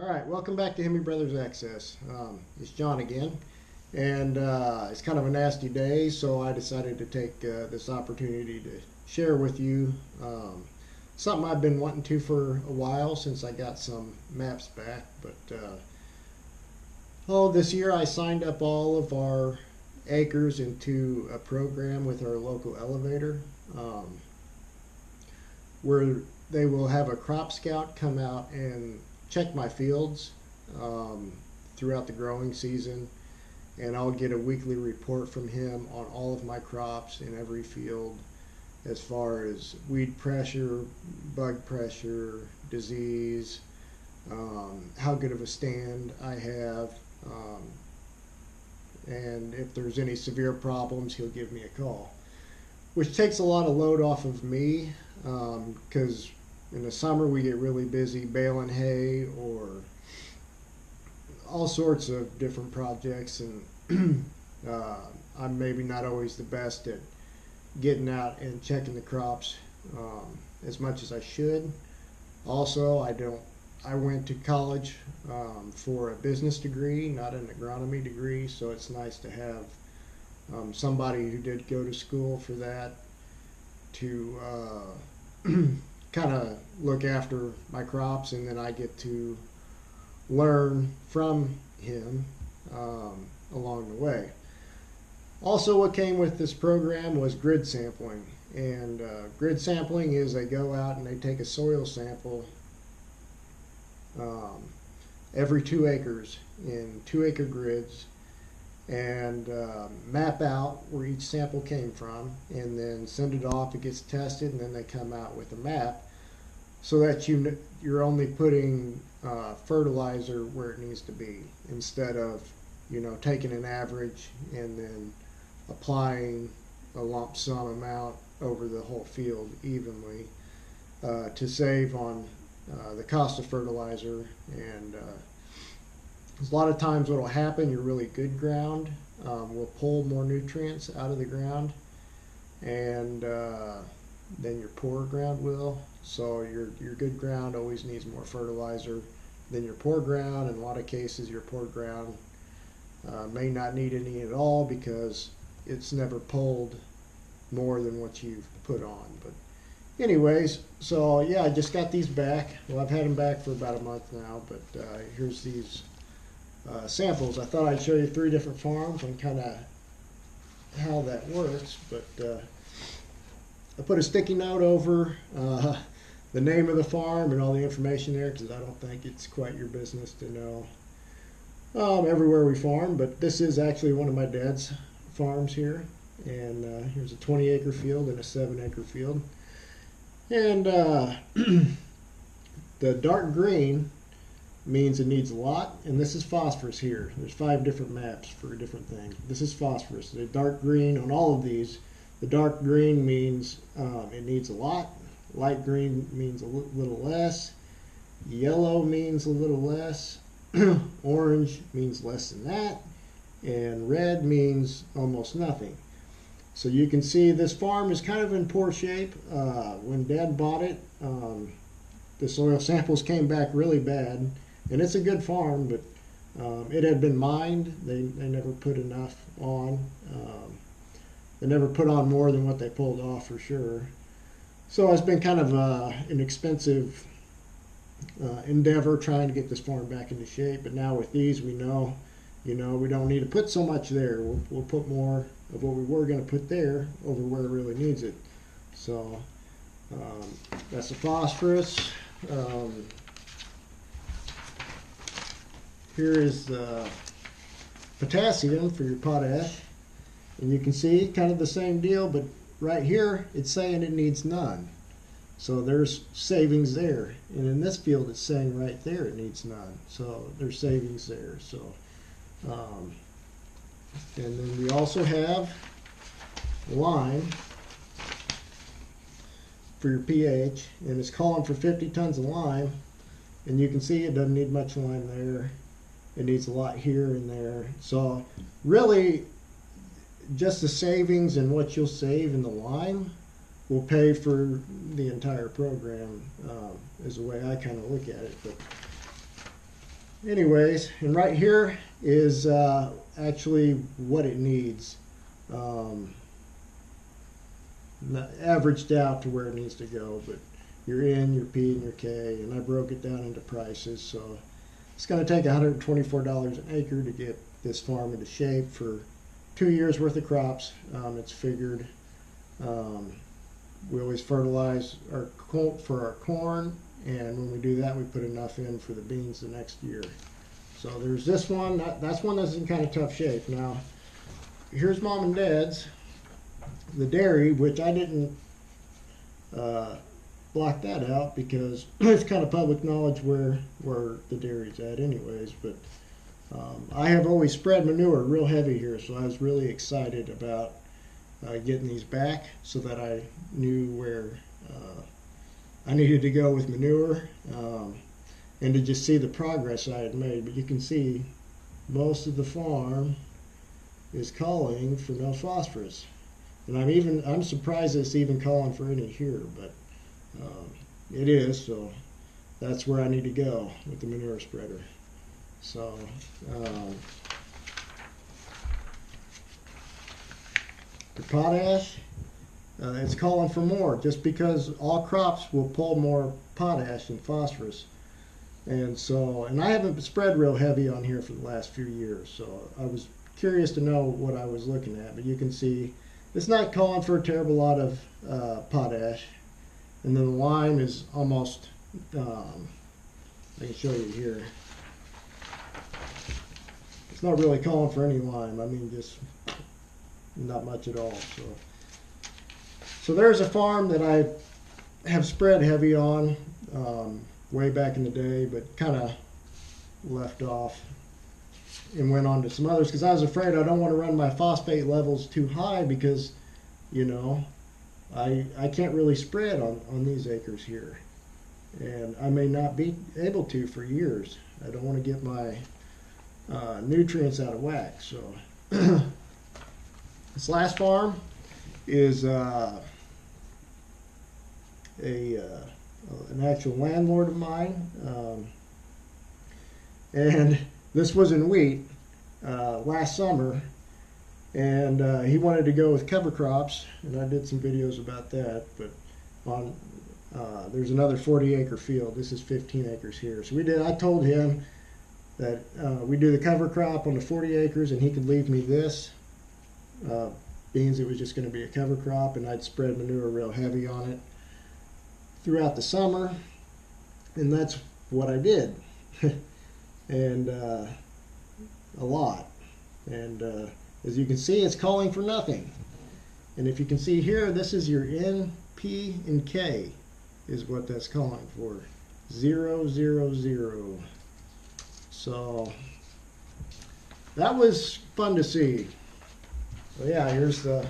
All right, welcome back to Hemi Brothers Access. It's John again, and it's kind of a nasty day, so I decided to take this opportunity to share with you something I've been wanting to for a while since I got some maps back. But this year I signed up all of our acres into a program with our local elevator, where they will have a crop scout come out and check my fields throughout the growing season, and I'll get a weekly report from him on all of my crops in every field as far as weed pressure, bug pressure, disease, how good of a stand I have, and if there's any severe problems, he'll give me a call, which takes a lot of load off of me, because in the summer we get really busy baling hay or all sorts of different projects, and I'm maybe not always the best at getting out and checking the crops as much as I should. Also, I went to college for a business degree, not an agronomy degree, so it's nice to have somebody who did go to school for that to kind of look after my crops, and then I get to learn from him along the way. Also, what came with this program was grid sampling, and grid sampling is they go out and they take a soil sample every 2 acres in 2-acre grids, and map out where each sample came from, and then send it off. It gets tested, and then they come out with a map so that you're only putting fertilizer where it needs to be, instead of taking an average and then applying a lump sum amount over the whole field evenly to save on the cost of fertilizer. And a lot of times what will happen, your really good ground will pull more nutrients out of the ground, and then your poor ground will. So your good ground always needs more fertilizer than your poor ground. In a lot of cases, your poor ground may not need any at all because it's never pulled more than what you've put on. But anyways, so yeah, I just got these back. Well, I've had them back for about a month now, but here's these samples. I thought I'd show you 3 different farms and kind of how that works, but I put a sticky note over the name of the farm and all the information there, because I don't think it's quite your business to know everywhere we farm. But this is actually one of my dad's farms here, and here's a 20-acre field and a 7-acre field, and the dark green means it needs a lot, and this is phosphorus here. There's 5 different maps for different things. This is phosphorus. The dark green on all of these, the dark green means it needs a lot, light green means a little less, yellow means a little less, orange means less than that, and red means almost nothing. So you can see this farm is kind of in poor shape. When Dad bought it, the soil samples came back really bad, and it's a good farm, but it had been mined. They never put enough on. They never put on more than what they pulled off, for sure. So it's been kind of an expensive endeavor trying to get this farm back into shape. But now with these, we know, we don't need to put so much there. We'll put more of what we were going to put there over where it really needs it. So that's the phosphorus. Here is the potassium for your potash, and you can see kind of the same deal, but right here it's saying it needs none. So there's savings there, and in this field it's saying right there it needs none. So there's savings there. So and then we also have lime for your pH, and it's calling for 50 tons of lime, and you can see it doesn't need much lime there. It needs a lot here and there. So really, just the savings and what you'll save in the lime will pay for the entire program, is the way I kind of look at it. But anyways, and right here is actually what it needs. Um, Averaged out to where it needs to go, but your N, your P, and your K, and I broke it down into prices. So it's going to take $124 an acre to get this farm into shape for 2 years worth of crops. It's figured. We always fertilize for our corn, and when we do that, we put enough in for the beans the next year. So there's this one. That's one that's in kind of tough shape. Now, here's Mom and Dad's, the dairy, which I didn't block that out because it's kind of public knowledge where the dairy's at anyways. But I have always spread manure real heavy here, so I was really excited about getting these back so that I knew where I needed to go with manure, and to just see the progress I had made. But you can see most of the farm is calling for no phosphorus. And I'm surprised it's even calling for any here, but it is, so that's where I need to go with the manure spreader. So the potash, it's calling for more, just because all crops will pull more potash than phosphorus. And I haven't spread real heavy on here for the last few years, so I was curious to know what I was looking at. But you can see it's not calling for a terrible lot of potash. And then the lime is almost, I can show you here. It's not really calling for any lime. I mean, just not much at all. So there's a farm that I have spread heavy on way back in the day, but kind of left off and went on to some others because I was afraid I don't want to run my phosphate levels too high because, you know, I can't really spread on these acres here, and I may not be able to for years. I don't want to get my nutrients out of whack. So this last farm is an actual landlord of mine, and this was in wheat last summer, and he wanted to go with cover crops, and I did some videos about that. But there's another 40-acre field. This is 15 acres here. So I told him that we do the cover crop on the 40 acres, and he could leave me this beans. It was just going to be a cover crop, and I'd spread manure real heavy on it throughout the summer, and that's what I did. And a lot. And as you can see, it's calling for nothing. And if you can see here, this is your N, P, and K is what that's calling for. 0, 0, 0. So that was fun to see. So yeah, here's the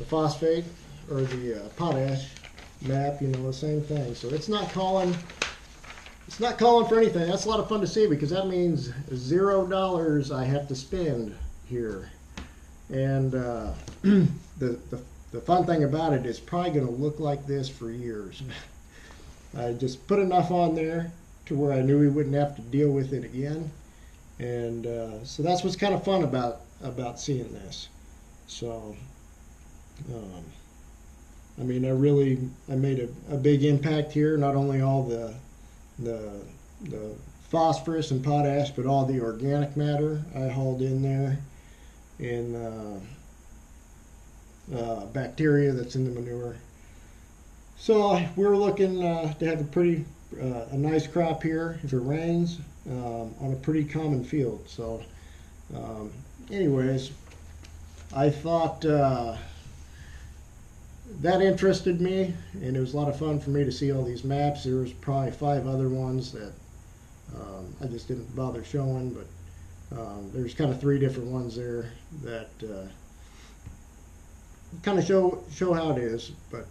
phosphate or the potash map. You know, the same thing. So it's not calling for anything. That's a lot of fun to see because that means $0 I have to spend here. And the fun thing about it is probably going to look like this for years. I just put enough on there to where I knew we wouldn't have to deal with it again. And so that's what's kind of fun about seeing this. So I mean, I made a big impact here. Not only all the phosphorus and potash, but all the organic matter I hauled in there, and bacteria that's in the manure. So we're looking to have a nice crop here if it rains on a pretty common field. So anyways, I thought that interested me, and it was a lot of fun for me to see all these maps. There was probably 5 other ones that I just didn't bother showing, but there's kind of 3 different ones there that kind of show how it is. But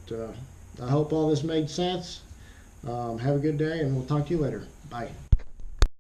I hope all this made sense. Have a good day, and we'll talk to you later. Bye.